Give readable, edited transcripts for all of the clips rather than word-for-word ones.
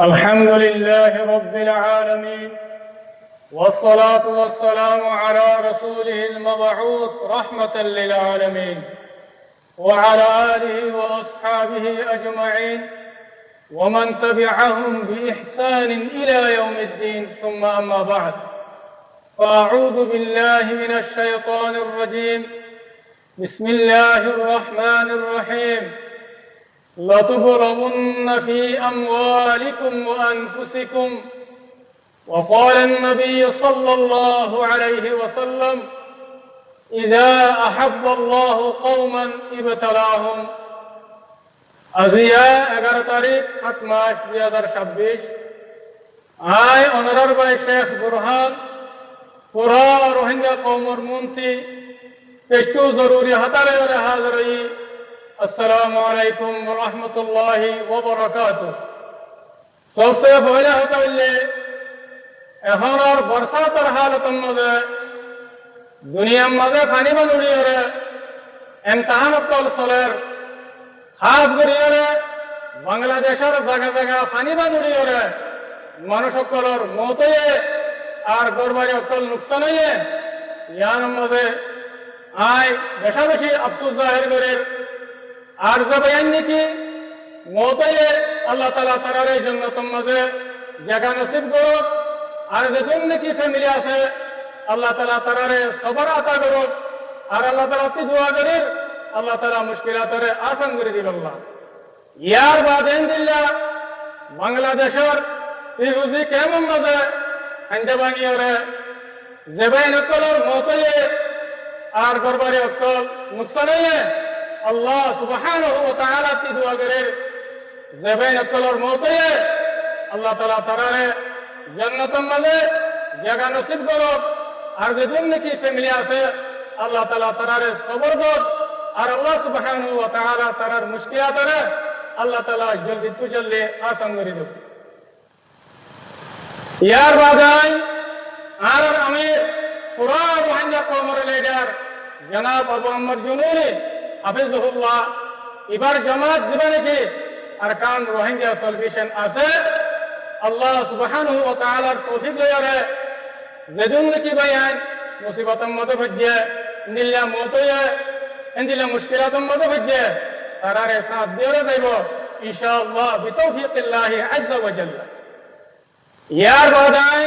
الحمد لله رب العالمين، والصلاة والسلام على رسوله المبعوث رحمة للعالمين وعلى آله وأصحابه أجمعين ومن تبعهم بإحسان إلى يوم الدين. ثم أما بعد، فأعوذ بالله من الشيطان الرجيم. بسم الله الرحمن الرحيم. لتبلغن في أموالكم وأنفسكم. وقال النبي صلى الله عليه وسلم: إذا أحب الله قوما ابتلاهم. আজিয়া 11 তারিখ 7 মাস 2026 I অনারার by Sheikh Burhan পুরা রোহিঙ্গা কওমর মন্ত্রী পেশু জরুরি হাতারে হাজরই। আসসালামু আলাইকুম ওয়া রাহমাতুল্লাহি ওয়া বারাকাতুহু। सबसे पहले होता है এখন আর বর্ষাতের হালতের মাঝে দুনিয়ার মাঝে পানি বানুড়ি রে ইমতিহান কল সলের খাস করিয়ে বাংলাদেশের জায়গা জায়গা পানি বানুড়ি রে মানুষ সকলের মত হয়ে আর গরবারি অকল নুকসান হয়ে ইয়ার মাঝে আই বেশা বেশি আফসোস জাহির করে আর যে বয়ান নাকি মত হয়ে আল্লাহ তাআলা তারারে জান্নাতের মাঝে জায়গা নসিব করুক। আর যেদিন নাকি ফ্যামিলি আছে আল্লাহ তাআলা তারারে সবর আতা করুক। আর আল্লাহ তাআলা তি দোয়া করি আল্লাহ তাআলা মুশকিলাতরে আসান করে দিবেন। আল্লাহ ইয়ার বাদে ইনশাআল্লাহ বাংলাদেশের পিরুজি কেমন মাঝে আনতে বানিয়ে জেবাইন অকলের মতয়ে আর গরবারি অকল নুকসান হয়ে আল্লাহ সুবহানাহু ওয়া তাআলা তি দোয়া করে জেবাইন অকলের মতয়ে আল্লাহ তাআলা তারারে জান্নাতের মাঝে জায়গা নসিব করুক। আর যেদিন নাকি ফ্যামিলি আছে আল্লাহ তাআলা তারারে সবর করুক। আর আল্লাহ সুবহানাহু ওয়া তাআলা তারার মুশকিলাতরে আল্লাহ তাআলা জলদি তু জলদি আসান করে দেব। ইয়ার বাদাই আর আমি পুরা রোহিঙ্গা কওমের লিডার জনাব আবু আম্মর জুনুনি হাফিজুহুল্লাহ এবার জামাত জীবনে কি আরকান রোহিঙ্গা সলিউশন আছে আল্লাহ সুবহানাহু ওয়া তাআলার তৌফিক লয়ারে যেদিন নাকি বায়ান মুসিবতের মধ্যে ভজ্জে নিল্লা মতয়ে ইনদিলা মুশকিলাতের মধ্যে ভজ্জে তারারে সাথ দিয়ে যাইব ইনশাআল্লাহ বিতৌফিকিল্লাহ আযজা ওয়া জাল্লা। ইয়ার বাদাই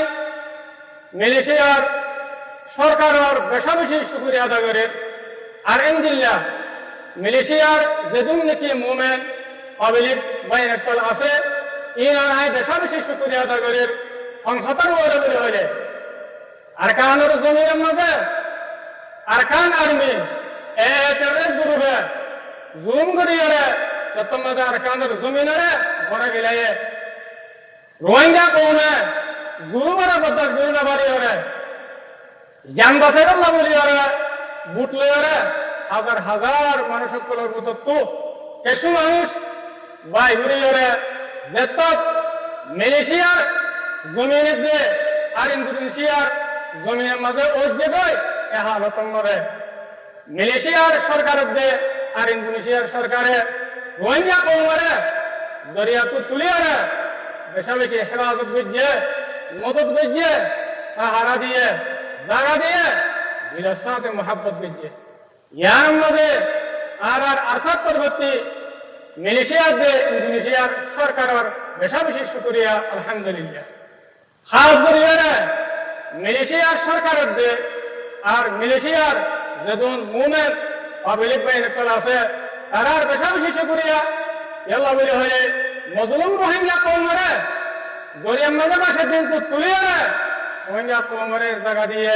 মালয়েশিয়ার সরকারের বেশা বেশি শুকরিয়া আদা করে। আর ইনদিল্লাহ মালয়েশিয়ার যেদিন নাকি মুমিন পাবলিক বাইনাকল আছে ইনারাই বেশা বেশি শুকরিয়া আদা করে সংহতার ওরে বলে হলে আরকানের জমিনের মাঝে আরকান আর্মি টেররিস্ট গ্রুপে জুলুম করিয়ে যত মাঝে আরকানের জমিনে বড় গেলে রোহিঙ্গা কওমে জুলুমের বরদাস্ত করে না পারি ওরে জান বাঁচাইবার না বলি ওরে বুট লয়ে হাজার হাজার মানুষ সকলের মতো তো কিছু মানুষ বাই ঘুরি ওরে যেত মালয়েশিয়ার জমিনে দিয়ে আর ইন্দোনেশিয়ার জমিনের মাঝে ওজে গই এ হালত মরে মালয়েশিয়ার সরকারের দিয়ে আর ইন্দোনেশিয়ার সরকারে রোহিঙ্গা কওমরে দরিয়া তো তুলিয়ে বেশা বেশি হেফাজত বুঝছে মদত বুঝছে সাহারা দিয়ে জায়গা দিয়ে দিলের সাথে মোহাব্বত বুঝছে। ইয়ার মাঝে আর আর আসাদ পরবর্তী মালয়েশিয়ার দিয়ে ইন্দোনেশিয়ার সরকারের বেশা বেশি শুকরিয়া আলহামদুলিল্লাহ। খাস করিয়া মালয়েশিয়ার সরকারের দিয়ে আর মালয়েশিয়ার যেদিন মুমিন পাবলিক বাইনাকল আছে তারার বেশা বেশি শুকরিয়া আল্লাহ বলে হলে মজলুম রোহিঙ্গা কওমরে গরিয়ার মাঝে বাসে দিন তো তুলিয়ে রোহিঙ্গা কওমরে জায়গা দিয়ে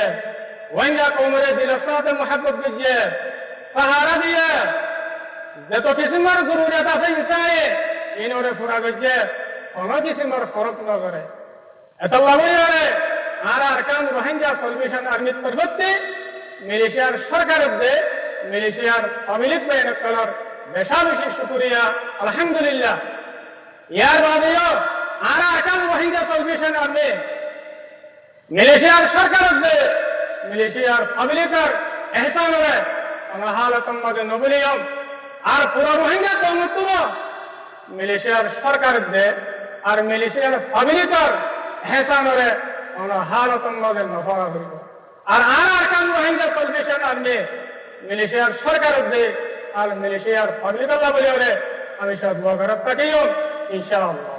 রোহিঙ্গা কওমরে দিলের সাথে মোহাব্বত বুঝিয়ে সাহারা দিয়ে যত কিসিমের জরুরিয়াত আছে ইসাই ইনরে পুরা করছে কোনো কিসিমের ফরক না করে এত লাভই হয়। আর আরকান রোহিঙ্গা সলিউশন আর্মির পরবর্তী মালয়েশিয়ার সরকারের দিয়ে মালয়েশিয়ার পাবলিক বাইনাকলর বেশা বেশি শুকরিয়া আলহামদুলিল্লাহ। ইয়ার বাদেও আর আরকান রোহিঙ্গা সলিউশন আর্মি মালয়েশিয়ার সরকারের দিয়ে মালয়েশিয়ার পাবলিকের এহসানরে আমরা হালতর মাঝে নবলিয়ম আর পুরো রোহিঙ্গা কওম মালয়েশিয়ার সরকারের দিয়ে আর মালয়েশিয়ার পাবলিকর হেসানরে আমরা হালতন মাঝে নফরা করিব আর আরকান রোহিঙ্গা সলভেশন আনবে মালয়েশিয়ার সরকার উদ্দে আর মালয়েশিয়ার পাবলিক আল্লাহ বলে ওরে আমি সব দোয়া করার তাকেও ইনশাআল্লাহ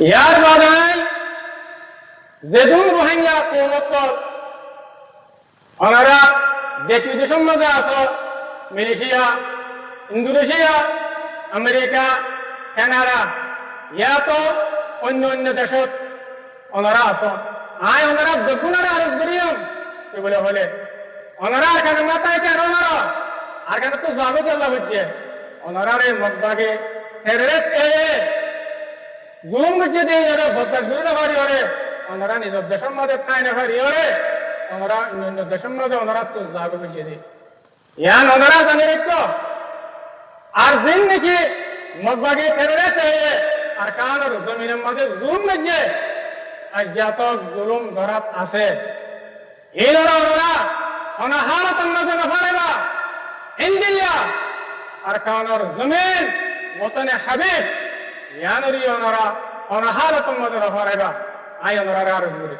ইয়ার বাদাই যেদুন রোহিঙ্গা কৌমত ওনারা দেশ বিদেশের মাঝে আছে মালয়েশিয়া ইন্দোনেশিয়া আমেরিকা কানাডা ইয়া তো অন্য অন্য দেশত ওনারা আছে আয় ওনারা দেখুনারা আরজ করিম কি বলে হলে ওনারা আর কেন মাথায় কেন ওনারা আর কেন তো যাবে কি আল্লাহ হচ্ছে ওনারা রে মগবাগে টেররিস্ট জুলুম করছে দিয়ে ওরা বদমাশ করে না পারি ওরে ওনারা নিজের দেশের মাঝে খাই না পারি ওরে ওনারা অন্য দেশের মাঝে ওনারা তো যাবে করছে দিয়ে ইয়ান ওনারা জানে রেখো আর দিন নাকি মগবাগে টেররিস্ট আর কানোর জমিনের মাঝে জুলুম করছে আর জাতক জুলুম ধরাত আছে এই ওনারা অনাহারতন মাঝে না পারেবা ইন্ডিয়া আর কানোর জমিন ওতনে হাবিব ইয়ানরি ওনারা অনাহারতন মাঝে না পারেবা আই ওনারা আরজ করি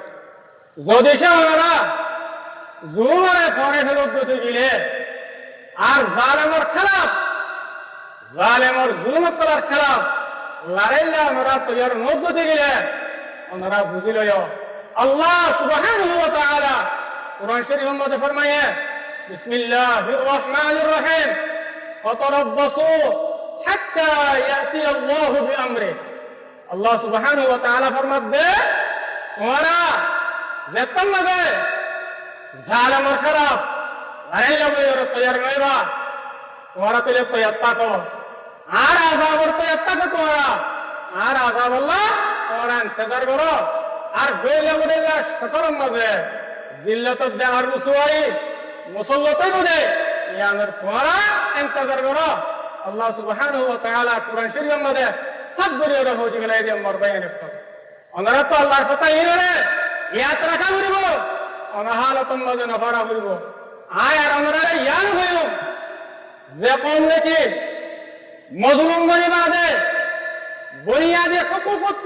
যদি সে ওনারা জুলুমরে পরে ফেরত দিতে গেলে আর জালেমর খেলাফ জালেমর জুলুমত করার খেলাফ লড়াইলে ওনারা তৈয়ার নদতে গেলে ওনারা বুঝিল আল্লাহ সুবহানাহু ওয়া তাআলা কুরআন শরীফের মধ্যে ফরমায়ে বিসমিল্লাহির রহমানির রহিম ফাতারাব্বাসু হাত্তা ইয়াতি আল্লাহু বিআমরি আল্লাহ সুবহানাহু ওয়া তাআলা ফরমাবে ওরা যেতন লাগে জালেমের খেলাফ লড়াইলে ওরা তৈয়ার নইবা ওরা তৈয়ার তৈয়ার থাকো আর আযাবের তৈয়ার থাকো তোমরা আর আযাব আল্লাহ ওরা ইন্তজার করো আর বেলা বেলা সকলের মাঝে জিল্লাত দেওয়ার রুসুয়াই মুসল্লতই বুঝে ইয়ানের তোমরা ইন্তজার করো আল্লাহ সুবহানাহু ওয়া তাআলা কুরআন শরীফের মধ্যে সব বলিয়ে রাখো যেগুলো এই আমার বয়ান করব ওনারা তো আল্লাহর কথা ইনরে ইয়াত রাখা করিব অনাহালতন মাঝে নফরা করিব আয় আর ওনারা ইয়ান হইও যে কোন নাকি মজলুম বনিবাদে বুনিয়াদে হুকুকত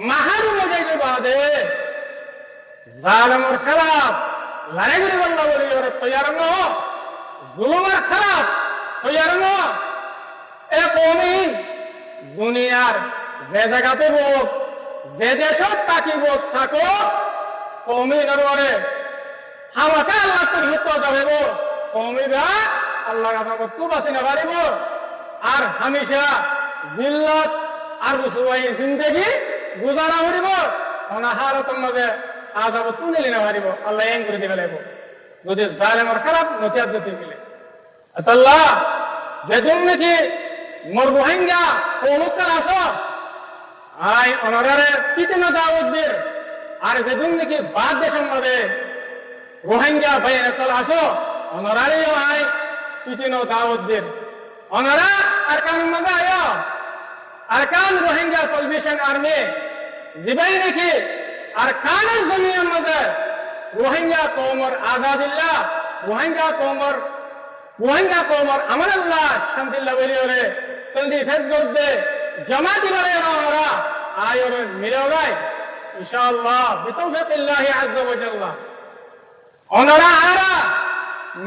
মাহারুম যাইতে বাদে জালেমের খেলাফ লড়াই করে বললা বলি ওরা তৈয়ার ন জুলুমের খেলাফ তৈয়ার ন এ কওমি দুনিয়ার যে জায়গাতে হোক যে দেশত থাকিব থাকো কওমি নররে হামাকা আল্লাহ তো হিত যাবেব কওমি বা আল্লাহর কাছে তো বাসি না পারিব আর হামেশা জিল্লাত আর রুসওয়াই জিন্দেগি গুজারা করিব অনাহারতন মাঝে আযাব তুলিলে না পারিব আল্লাহ এন করে দিবে লাগব যদি জালেমের খারাপ নতিয়াত দিতে গেলে আল্লাহ যেদিন নাকি মোর রোহিঙ্গা পৌলকার আছো আই অনারারে ফিতনা দাওয়াত দের আর যেদিন নাকি বাদ দেশের মধ্যে রোহিঙ্গা বাইরে তল আছো অনারারে আই ফিতনা দাওয়াত দের অনারা আর কান মজা আয়া আর কান রোহিঙ্গা সলভেশন আর্মি জিবাই নাকি আর কানের জমিনের মধ্যে রোহিঙ্গা কওমর আজাদিল্লাহ রোহিঙ্গা কওমর আমানুল্লাহ শান্তিল্লাহ বলিওরে সলদি ফেস করতে জামাতি বলে ওরা আয়রে মিলাওরাই ইনশাআল্লাহ বিতৌফিকিল্লাহি আযজা ওয়া জাল্লা ওনারা আরা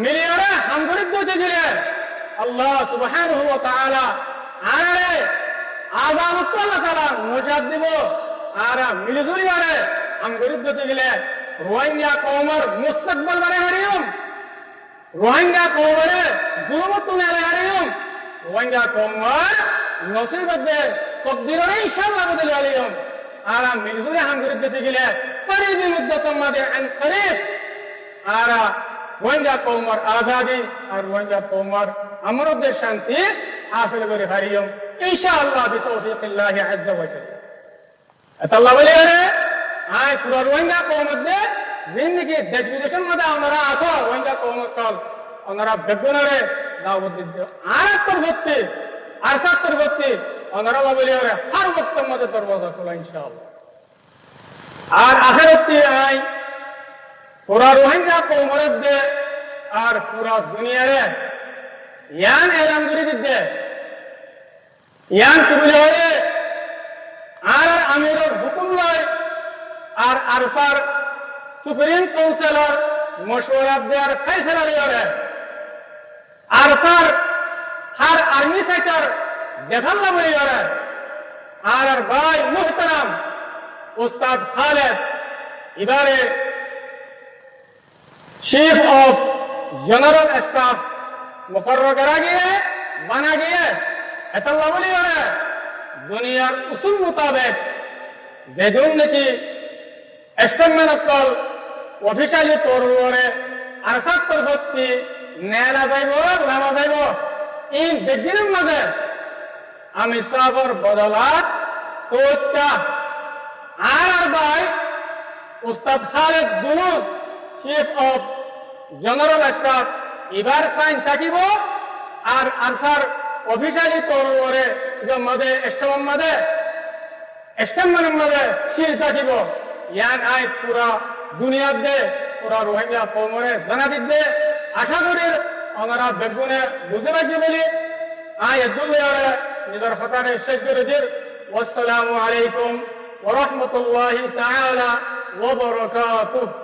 মিলিওরে হামদুলিত দিতে গেলে আল্লাহ সুবহানাহু ওয়া তাআলা আরে আযাব আল্লাহ তাআলা মুজাদ দিব আরা মিলিজুরি আরে হামদুলিত দিতে গেলে রোহিঙ্গা কওমর মুস্তাকবাল বারে হারিয়ম রোহিঙ্গা কওমরে জুলুমত না হারিয়ম রোহিঙ্গা কওমর নসিবতে তকদিরে ইনশাআল্লাহ বদল আলিয়ম আরা মিলিজুরি হামদুলিত দিতে গেলে করিবি মুদ্দাতাম মাদে আন করিব আরা রোহিঙ্গা কওমর আজাদি আর রোহিঙ্গা কওমর আমরদের শান্তি হাসিল করে হারিয়ম ইনশাআল্লাহ বিতৌফিকিল্লাহি আযজা ওয়া জাল্লা আল্লাহ বলে রে আয় পুরো রোহিঙ্গা কওমতে জিন্দেগি দেশ বিদেশের মধ্যে আমরা আছো রোহিঙ্গা কওমত কল ওনারা বেগুনারে দাওয়াত দিতে আর তরবতে আর তরবতে ওনারা আল্লাহ বলে রে হর ওয়াক্তের মধ্যে দরওয়াজা খোলা ইনশাআল্লাহ আর আখিরাতে আয় পুরা রোহিঙ্গা কওমত দে আর পুরা দুনিয়ারে ইয়ান এলান করে দিতে ইয়ান কি বলে আরসার সুপ্রিম কাউন্সিলর মশওয়ারা দেওয়ার ফয়সালা লিয়ে আরসার হার আর্মি সেক্টর দেখাল্লা বলি আর ভাই মুহতারাম উস্তাদ খালেদ এবারে चीफ ऑफ जनरल स्टाफ मुकर्रर करा गया बना गया एतल्ला बोली दुनिया उसूल मुताबिक जेदुन ने की एस्टमेंट कल ऑफिशियली तौर पर आरसात तरफती नेला जाइबो लामा जाइबो इन बेगिनिंग मजे आमी साबर बदलात तोता आर भाई उस्ताद खालिद दुनू चीफ ऑफ जनरल स्टाफ इबार साइन থাকিব আর আরসার অফিশিয়ালি তরবারে যে মধ্যে এস্টেমন মধ্যে শির থাকিব ইয়ান আই পুরা দুনিয়াতে পুরা রোহিঙ্গা কওমরে জানা দিতে আশা করি আমরা বেগুনে বুঝতে পারছি বলি আই দুনিয়ারে নিজের ফতারে শেষ করে দির আসসালামু আলাইকুম ওয়া রাহমাতুল্লাহি তাআলা ওয়া বারাকাতুহু